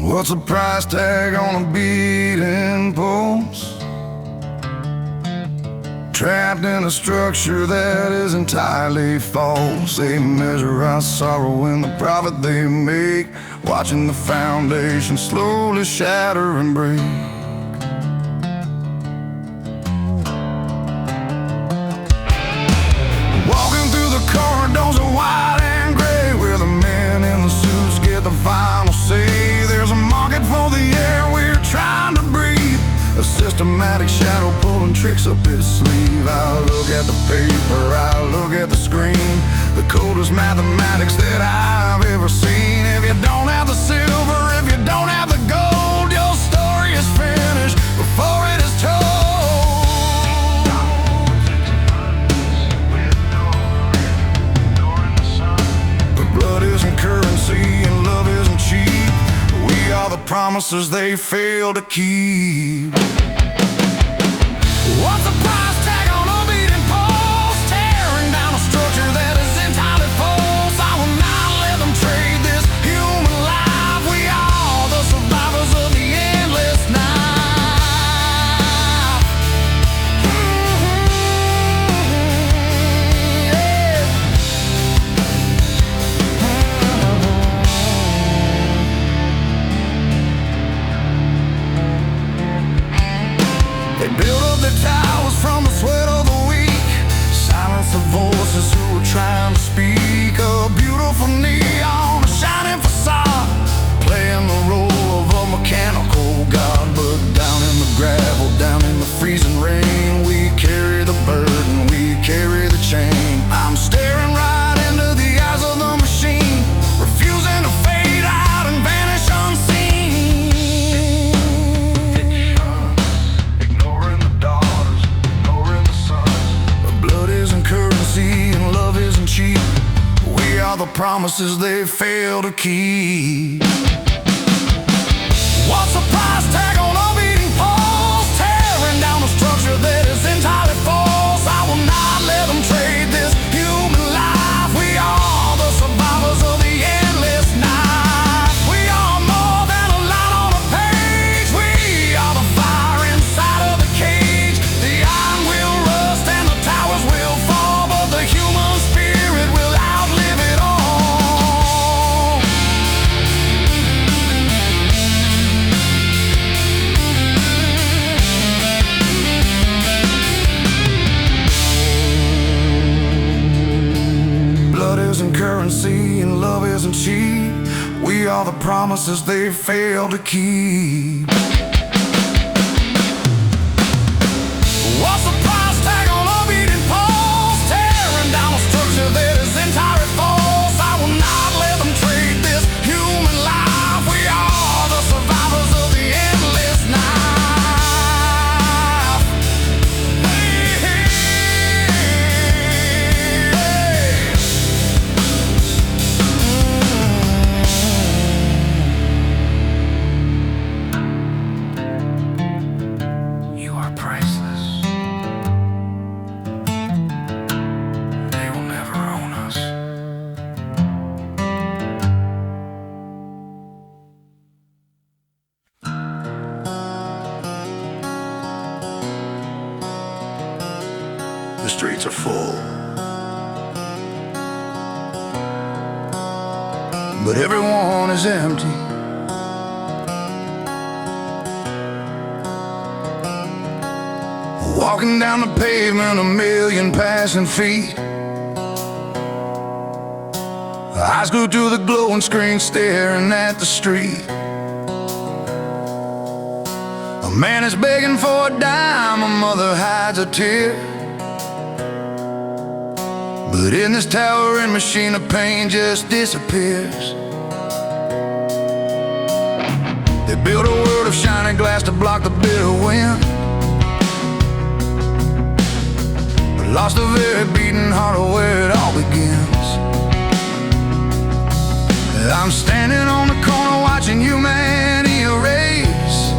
What's the price tag on a beating pulse? Trapped in a structure that is entirely false. They measure our sorrow in the profit they make, watching the foundation slowly shatter and break. Walking through the corridors of white and gray, where the men in the suits get the final say. There's a market for the air we're trying to breathe, a systematic shadow pulling tricks up its sleeve. I look at the paper, I look at the screen, the coldest mathematics that I've ever seen. If you don't have the silver, if you don't have the gold, your story is finished before it is told. But blood isn't currency and love isn't cheap. We are the promises they fail to keep. What's the price tag on a beating pulse? Tearing down a structure that is entirely false. I will not let them trade this human life. We are the survivors of the endless night. They build up their towers from the sweat of the weak, silence the voices who are trying to speak. A beautiful neon, a shining facade, playing the role of a mechanical god. But down in the gravel, down in the freezing rain, we carry the burden, we carry the chain. I'm staring right into the eyes of the machine, refusing to fade out and vanish unseen. Ignoring the daughters, ignoring the sons. But blood isn't currency and love isn't cheap. We are the promises they fail to keep. What's the price tag on a beating pulse? Tearing down a structure that is entirely false. I will not let them trade this human life. We are the survivors of the endless night. We are more than a line on a page. We are the fire inside of the cage. The iron will rust and the towers will fall, but the human spirit will outlive it all. Blood isn't currency and love isn't cheap. We are the promises they fail to keep. What's the price tag on a beating pulse? Tearing down a structure that is entirely false. I will not let them trade this human life. We are the survivors of the endless night. Hey, hey, You are priceless. They will never own us. The streets are full, but everyone is empty. Walking down the pavement, a million passing feet. Eyes glued to the glowing screen, staring at the street. A man is begging for a dime, a mother hides a tear. But in this towering machine of pain just disappears. They built a world of shining glass to block the bitter wind, but lost the very beating heart of where it all begins. I'm standing on the corner watching humanity erase.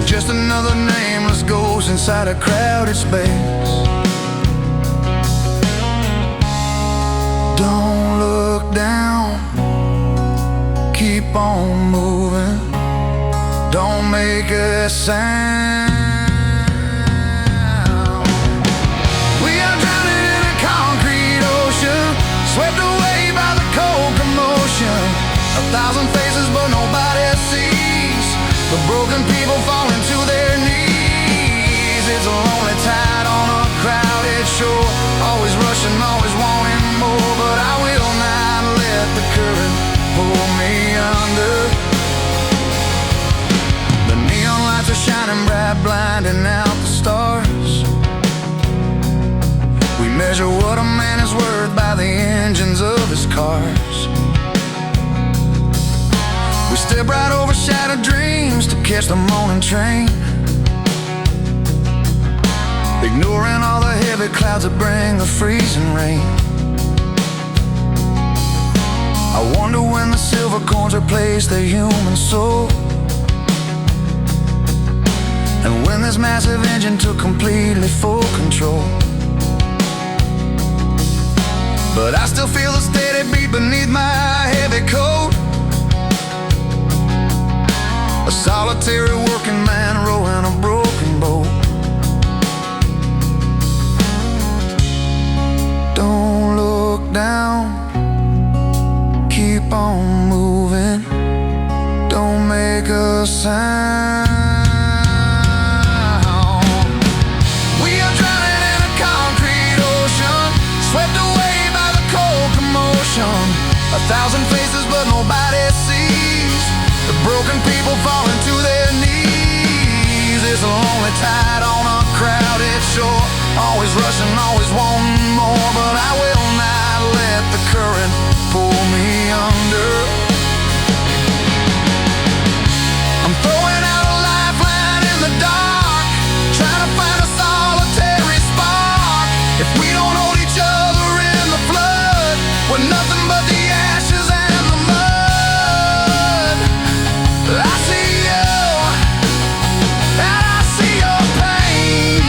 Just another nameless ghost inside a crowded space. Don't look down, keep on moving, don't make a sound. We are drowning in a concrete ocean, swept away by the cold commotion. 1,000 faces but nobody sees the broken people falling to their knees. It's a lonely tide on a crowded shore, always rushing, always wanting more, but I will not let the current pull me under. The neon lights are shining bright, blinding out the stars. We measure what a man is worth by the engines of his cars. We step right over shattered dreams to catch the morning train, ignoring all the heavy clouds that bring the freezing rain. I wonder when the silver coins replace the human soul, and when this massive engine took completely full control. But I still feel the steady beat beneath my heavy coat, a solitary working man rowing a broken boat. Don't look down, keep on moving, don't make a sound. We are drowning in a concrete ocean, swept away by the cold commotion. 1,000 faces but nobody sees the broken people falling to their knees. It's a lonely tide on a crowded shore, always rushing, always wanting more, but I will not let the current pull me under. I'm throwing out a lifeline in the dark, trying to find a solitary spark. If we don't hold each other in the flood, we're nothing but the ashes and the mud. I see you, and I see your pain.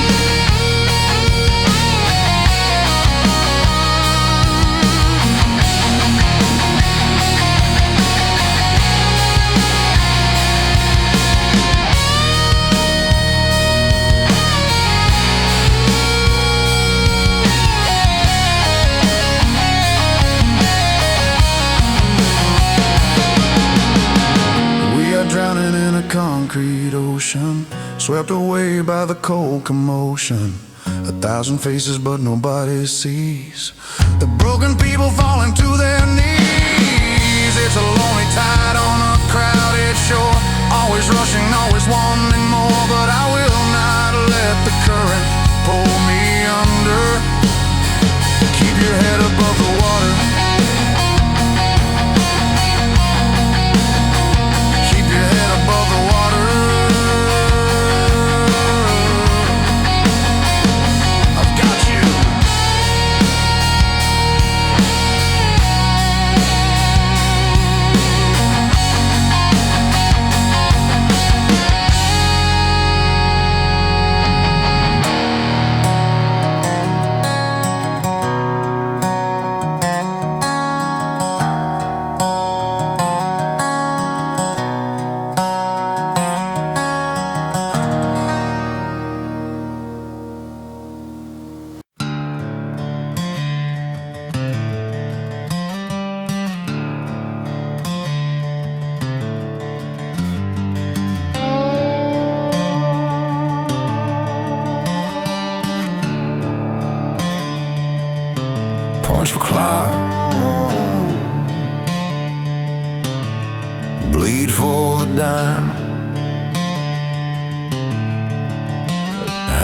Drowning in a concrete ocean, swept away by the cold commotion. 1,000 faces but nobody sees the broken people falling to their knees. It's a lonely tide on a crowded shore, always rushing, always wanting more, but I will not let the current pull me under. Keep your head above the water, above the water. I've got you. Punch for clock, bleed for the dime.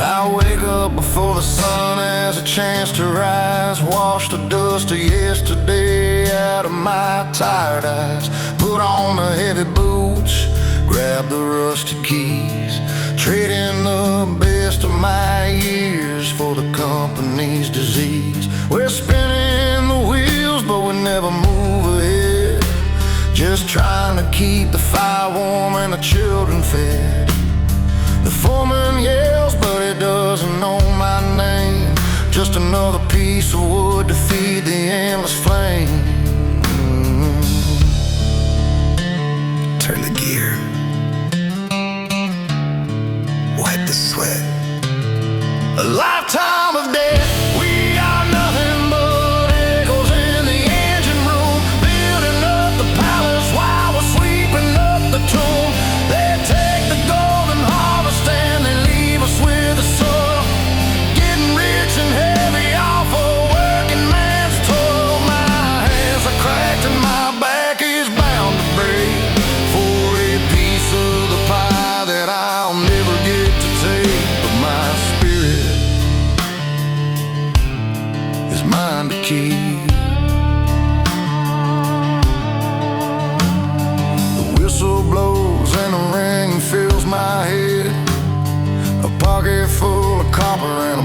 I wake up before the sun has a chance to rise, wash the dust of yesterday out of my tired eyes, put on the heavy boots, grab the rusty keys, trade in the best of my years for the company's disease. We're spinning the wheels but we never move ahead, just trying to keep the fire warm and the children fed. The foreman yells but he doesn't know my name, just another piece of wood to feed the endless flame.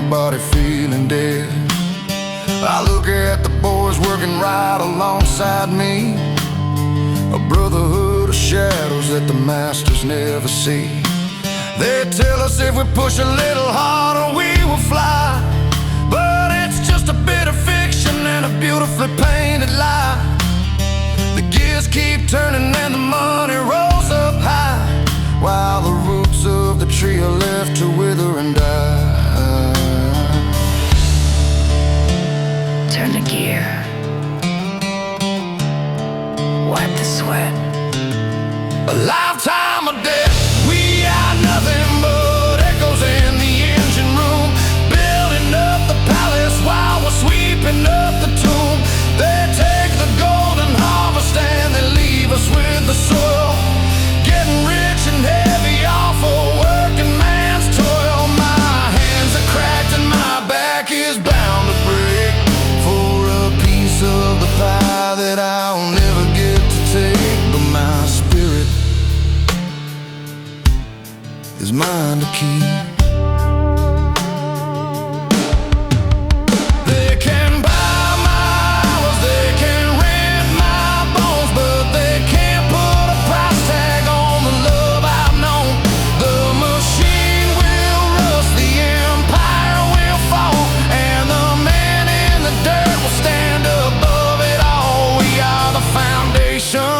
everybody feeling dead. I look at the boys working right alongside me, a brotherhood of shadows that the masters never see. They tell us if we push a little harder we will fly, but it's just a bit of fiction and a beautifully painted lie. The gears keep turning and the money rolls up high, while the roots of the tree are left to wither and die. Turn the gear, wipe the sweat. A lifetime of death. We are nothing but echoes in the engine room, building up the palace while we're sweeping up the tomb. They take the golden harvest and they leave us with the soil, getting rich and heavy off a working man's toil. My hands are cracked and my back is bound to break for a piece of the pie that I'll never get to take. But my spirit is mine to keep. They can buy my hours, they can rent my bones, but they can't put a price tag on the love I've known. The machine will rust, the empire will fall, and the man in the dirt will stand above it all. We are the foundation.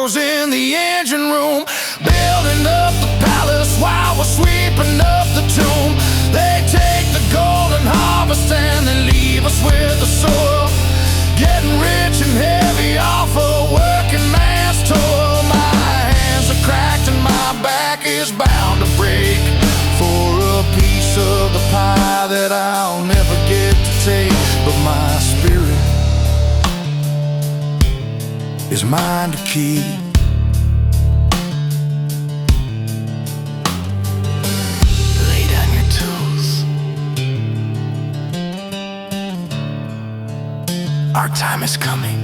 In the engine room, building up the palace while we're sweeping up the tomb. They take the golden harvest and they leave us with the soil, getting rich and heavy off a working man's toil. My hands are cracked and my back is bound to break for a piece of the pie that I'll never get to take. But my spirit is mine to keep. Lay down your tools. Our time is coming.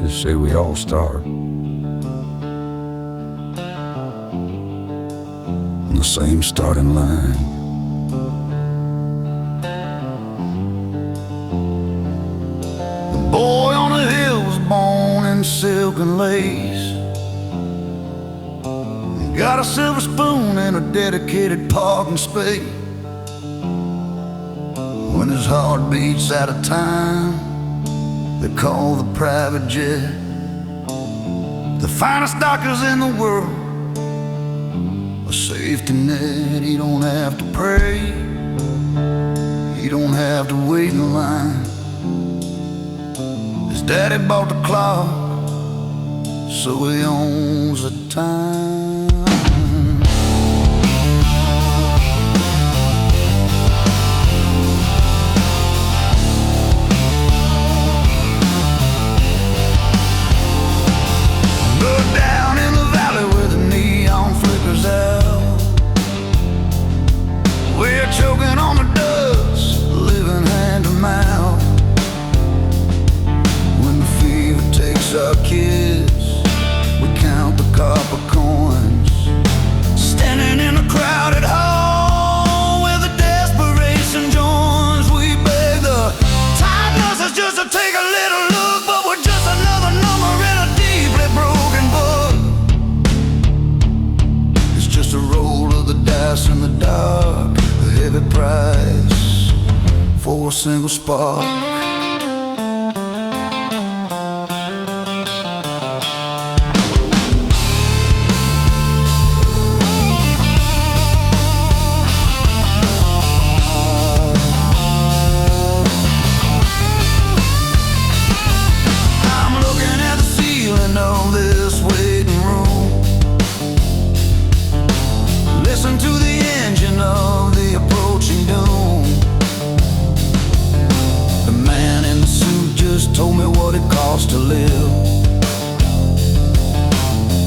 They say we all start on the same starting line. The boy on the hill was born in silk and lace, got a silver spoon and a dedicated parking space. When his heart beats out of time, they call the private jet. The finest doctors in the world, a safety net. He don't have to pray, he don't have to wait in line. His daddy bought the clock, so he owns the time. We're choking on the dust, living hand to mouth. When the fever takes our kids, we count the copper coins. Standing in a crowded hall where the desperation joins, we beg the tired nurses just to take a little look, but we're just another number in a deeply broken book. It's just a roll of the dice in the dark, a heavy price for a single spark. cost to live.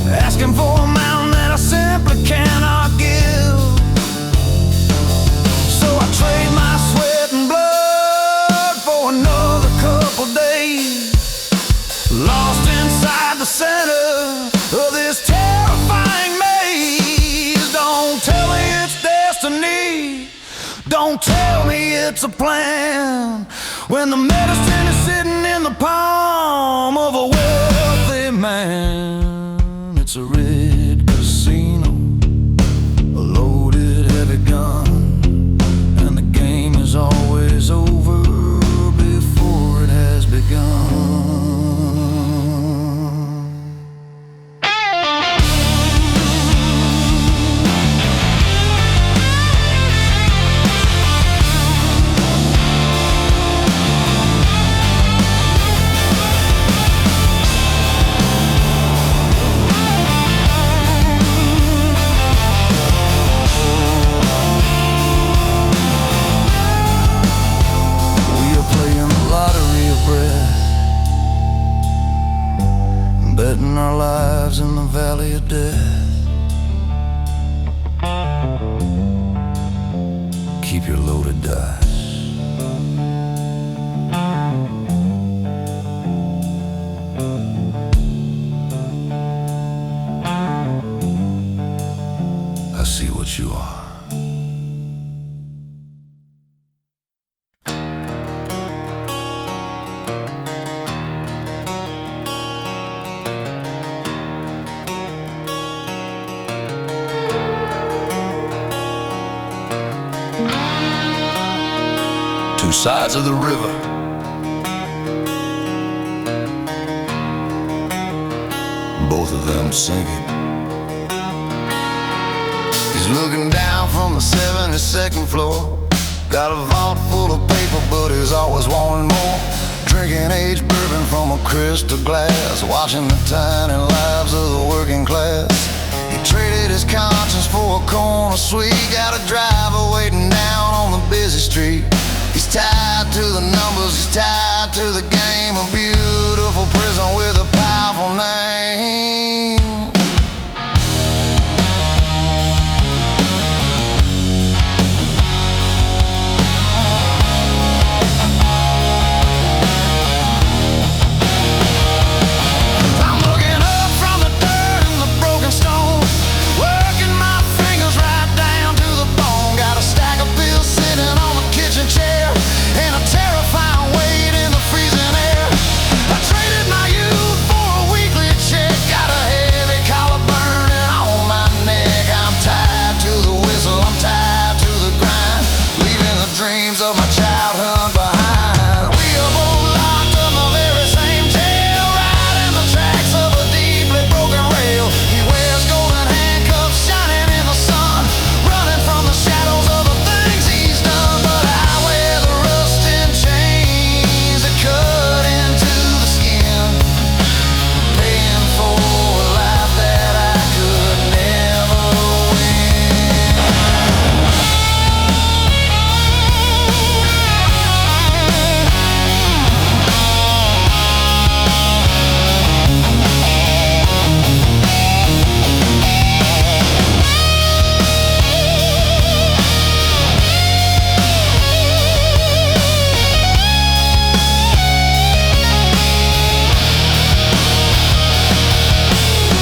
Asking for a mountain that I simply cannot give. So I trade my sweat and blood for another couple days, lost inside the center of this terrifying maze. Don't tell me it's destiny, don't tell me it's a plan, when the medicine is sitting in the palm of a wealthy man. It's a red casino, a loaded heavy gun, and the game is always over before it has begun. Betting our lives in the valley of death. Keep your loaded dice. I see what you are. Two sides of the river, both of them sinking. He's looking down from the 72nd floor. Got a vault full of paper, but he's always wanting more. Drinking aged bourbon from a crystal glass, watching the tiny lives of the working class. He traded his conscience for a corner suite. Got a driver waiting down on the busy street. He's tied to the numbers, he's tied to the game. A beautiful prison with a powerful name. I'm looking up from the dirt and the broken stone, working my fingers right down to the bone. Got a stack of bills sitting on the kitchen chair, and a terrifying weight in the freezing air. I traded my youth for a weekly check. Got a heavy collar burning on my neck. I'm tied to the whistle, I'm tied to the grind, leaving the dreams of my childhood behind. We are both locked in the very same jail, riding the tracks of a deeply broken rail. He wears golden handcuffs shining in the sun, running from the shadows of the things he's done. But I wear the rusting chains that cut into the skin, paying for a life that I could never win.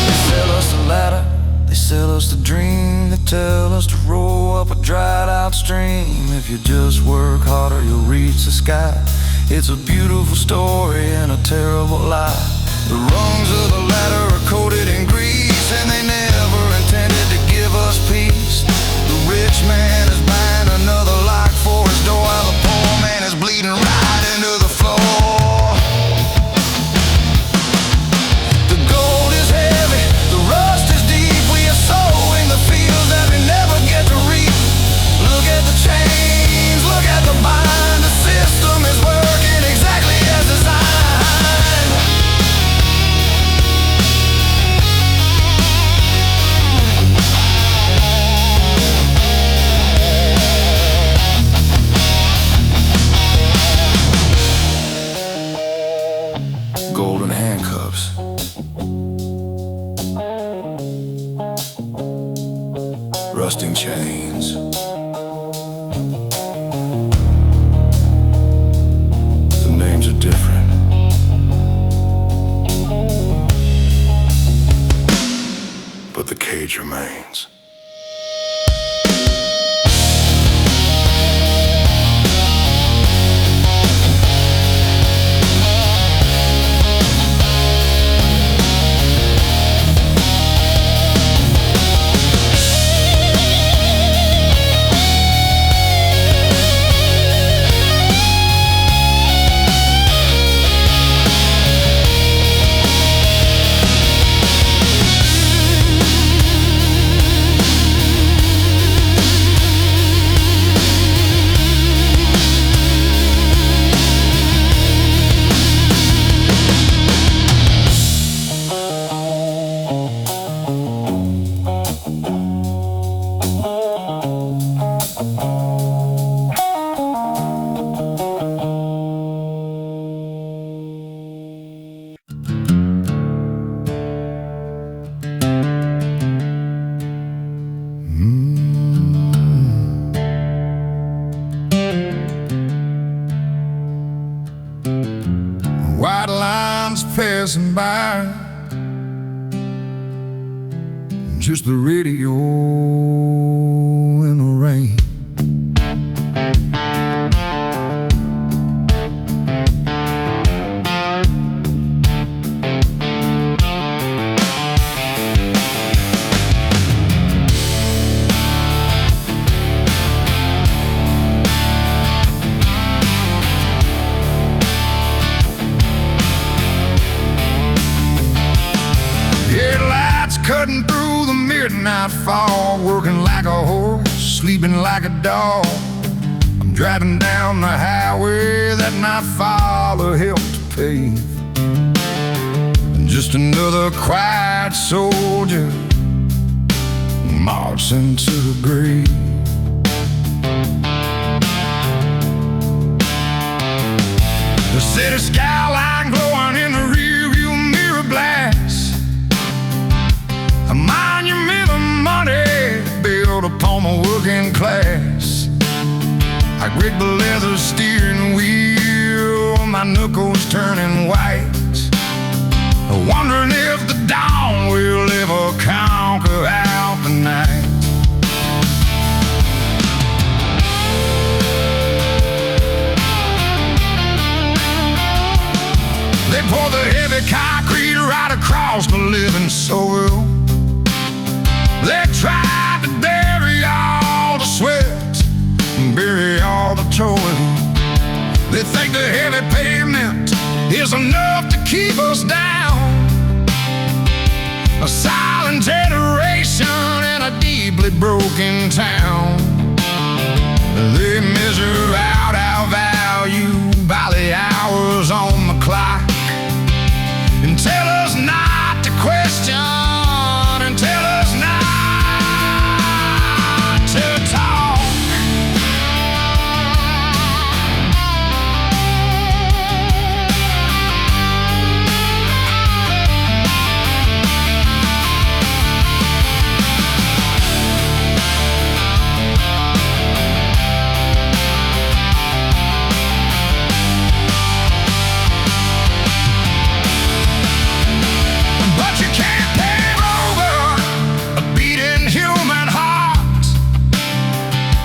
They sell us the ladder, they sell us the dream. They tell us to row up a dried out stream. If you just work harder, you'll reach the sky. It's a beautiful story and a terrible lie. The rungs of the ladder are coated in grease, and they never intended to give us peace. The rich man is buying another lock for his door, while the poor man is bleeding right into the floor. The gold is heavy, the rust is deep. We are sowing the fields that we never get to reap. Look at the chains, look at the bind. The system is working exactly as designed. age remains. White lines passing by, just the radio in the rain. Cutting through the midnight fog, working like a horse, sleeping like a dog. I'm driving down the highway that my father helped to pave. And just another quiet soldier marching to the grave. The city skyline glowing in the rearview mirror blast. A monument of money built upon the working class. I grip the leather steering wheel, my knuckles turning white, wondering if the dawn will ever conquer out the night. They pour the heavy concrete right across the living soil. They tried to bury all the sweat and bury all the toil. They think the heavy pavement is enough to keep us down. A silent generation in a deeply broken town. They measure out our value by the hours on the clock and tell us not to question and tell us not to talk. But you can't pave over a beating human heart.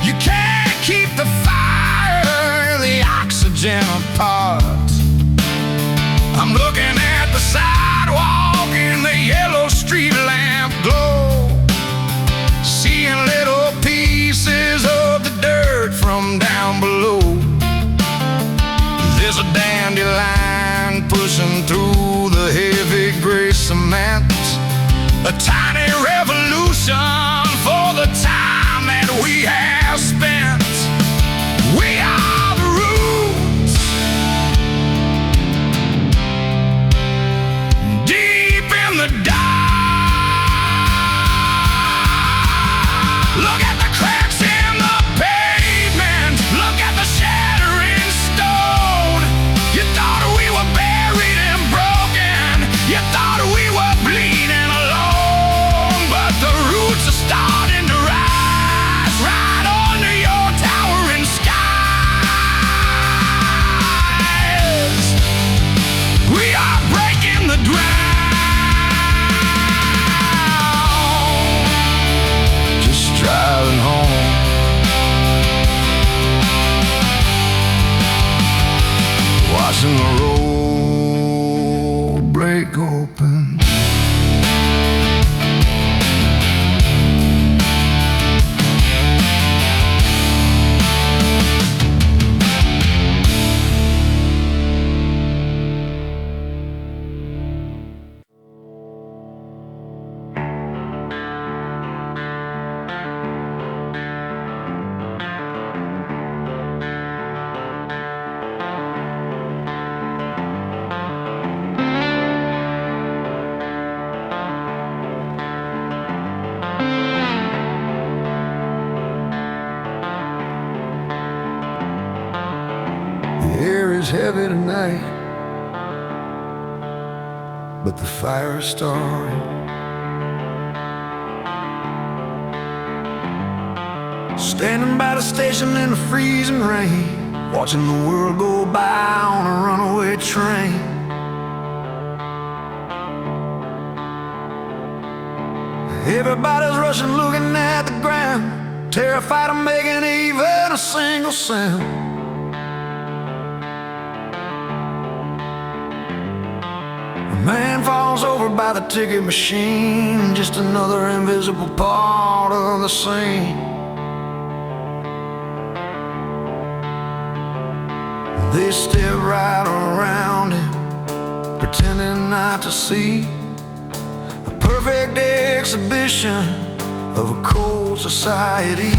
You can't keep the fire and the oxygen apart. I'm looking at the sidewalk in the yellow street lamp glow, seeing little pieces of the dirt from down below. There's a dandelion pushing through the heavy gray cement, a tiny revolution for the time that we have spent. We are the roots, deep in the dark. Look at the cracks in the pavement, look at the shattering stone. You thought we were buried and broken, you thought we were bleeding alone, but the roots are starting to rise right under your watching the road break open. The air is heavy tonight, but the fire is starting. Standing by the station in the freezing rain, watching the world go by on a runaway train. Everybody's rushing, looking at the ground, terrified of making even a single sound. A man falls over by the ticket machine, just another invisible part of the scene. They stare right around him, pretending not to see a perfect exhibition of a cold society.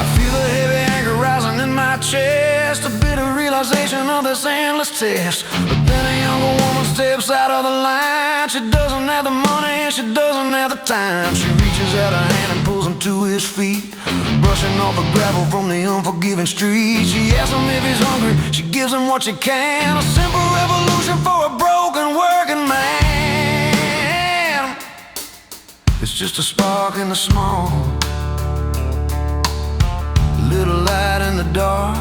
I feel a heavy anger rising in my chest, a bitter realization of this endless test. But then a younger woman steps out of the line. She doesn't have the money and she doesn't have the time. She reaches out her hand and pulls him to his feet, brushing off the gravel from the unforgiving streets. She asks him if he's hungry, she gives him what she can. A simple revolution for a broken working man. It's just a spark in the smog, a little light in the dark,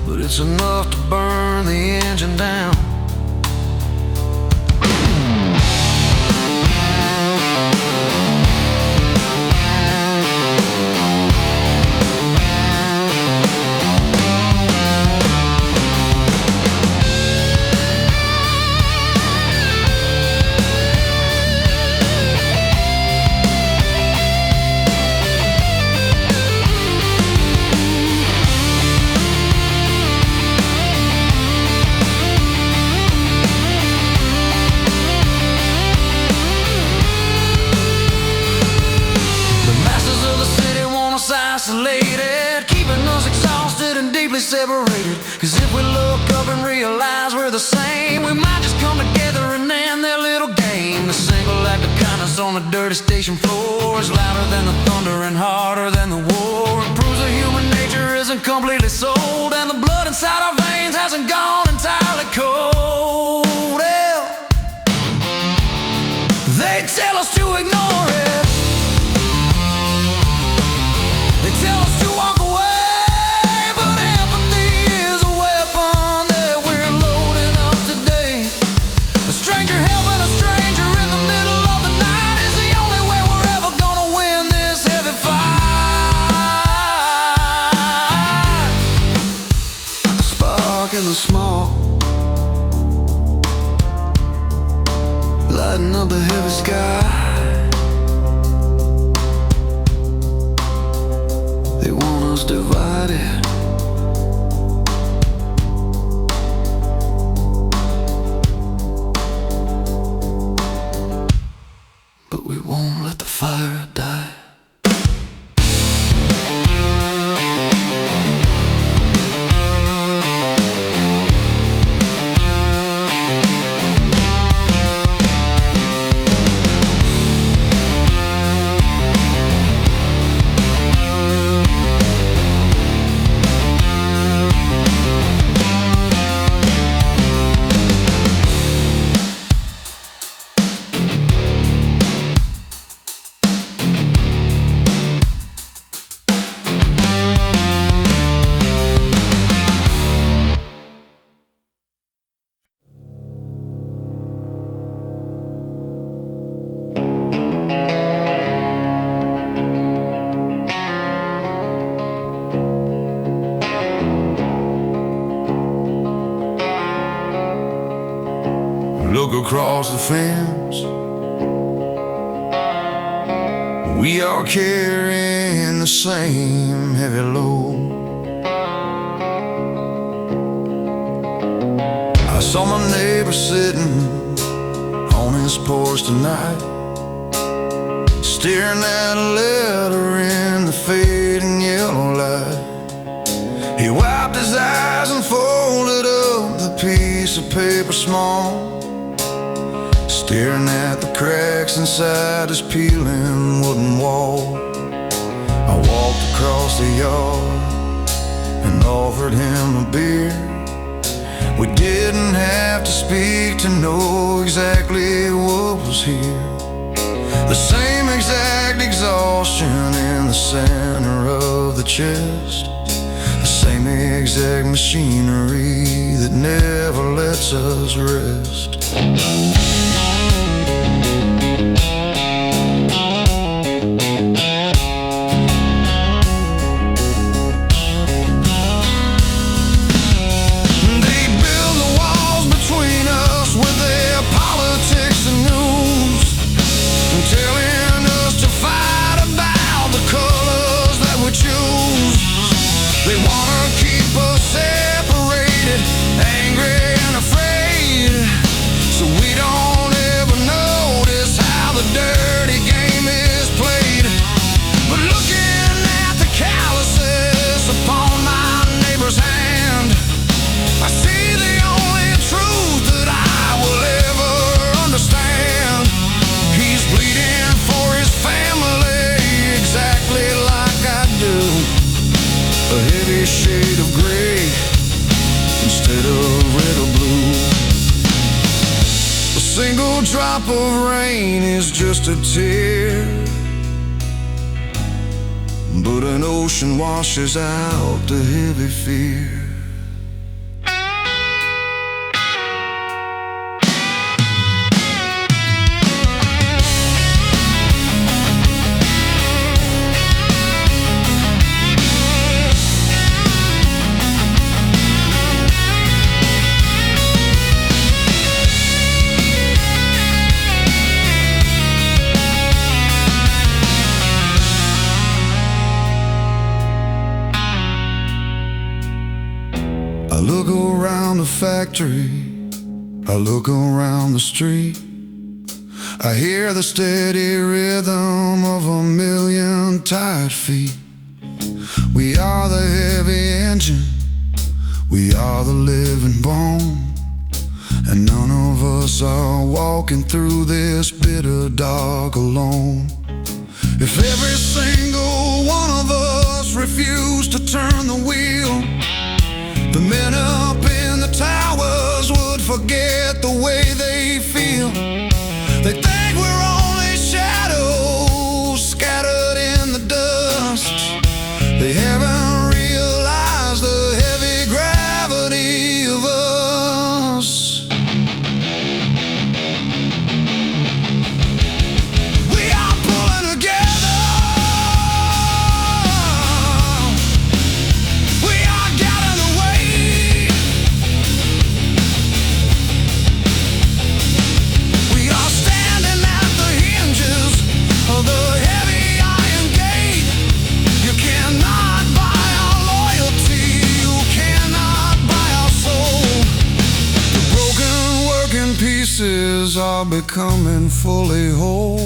but it's enough to burn the engine down. Isolated, keeping us exhausted and deeply separated. Cause if we look up and realize we're the same, we might just come together and end their little game. The single act of kindness on the dirty station floor is louder than the thunder and harder than the war. It proves that human nature isn't completely sold, and the blood inside our veins hasn't gone entirely cold. Hell, they tell us to ignore it. They tell us to walk away, but empathy is a weapon that we're loading up today. A stranger helping a stranger in the middle of the night is the only way we're ever gonna win this heavy fight. A spark in the smog, lighting up the heavy sky. They want us divided, but we won't let the fire die. look across the fence. We are carrying the same heavy load. I saw my neighbor sitting on his porch tonight, staring at a letter in the fading yellow light. He wiped his eyes and folded up the piece of paper small, staring at the cracks inside his peeling wooden wall. I walked across the yard and offered him a beer. We didn't have to speak to know exactly what was here. The same exact exhaustion in the center of the chest, the same exact machinery that never lets us rest. Shade of gray instead of red or blue. A single drop of rain is just a tear, but an ocean washes out the heavy fear. I look around the factory, I look around the street, I hear the steady rhythm of a million tired feet. We are the heavy engine, we are the living bone, and none of us are walking through this bitter dark alone. If every single one of us refused to turn the wheel, the men up in the towers would forget the way they feel. They think we're only shadows scattered in the dust. They haven't realized the heavy gravity of us. We are pulling together. We are gathering the weight. We are standing at the hinges of the heavy iron gate. You cannot buy our loyalty, you cannot buy our soul. The broken working pieces are becoming fully whole.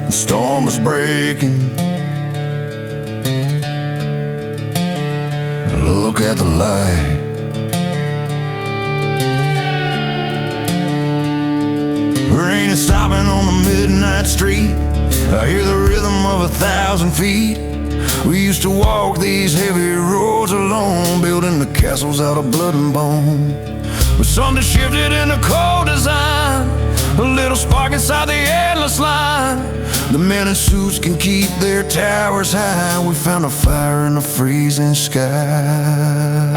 The storm was breaking. Look at the light. Rain is stopping on the midnight street. I hear the rhythm of 1,000 feet. We used to walk these heavy roads alone, building the castles out of blood and bone. But something shifted in the cold design, a little spark inside the endless line. The men in suits can keep their towers high. We found a fire in the freezing sky.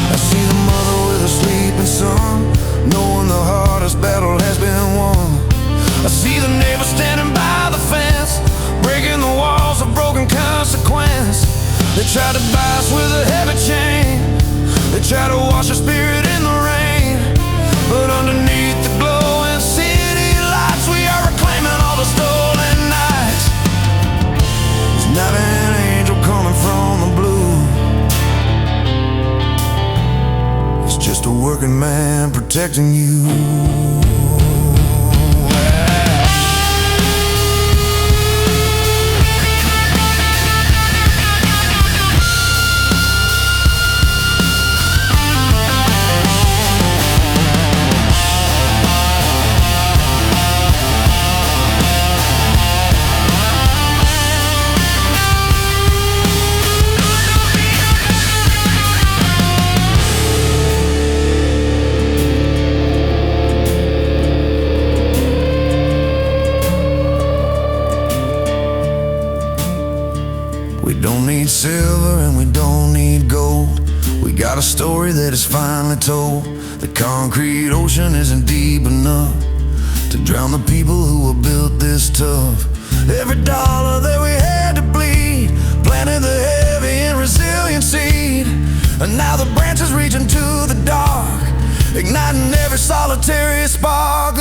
I see the mother with a sleeping son, knowing the hardest battle has been won. I see the neighbor standing by the fence, breaking the walls of broken consequence. They try to buy us with a heavy chain. They try to wash our spirit in the rain. But underneath the glowing city lights, we are reclaiming all the stolen nights. There's not an angel coming from the blue. It's just a working man protecting you. We don't need silver and we don't need gold. We got a story that is finally told. The concrete ocean isn't deep enough to drown the people who were built this tough. Every dollar that we had to bleed planted the heavy and resilient seed. And now the branches reach into the dark, igniting every solitary spark.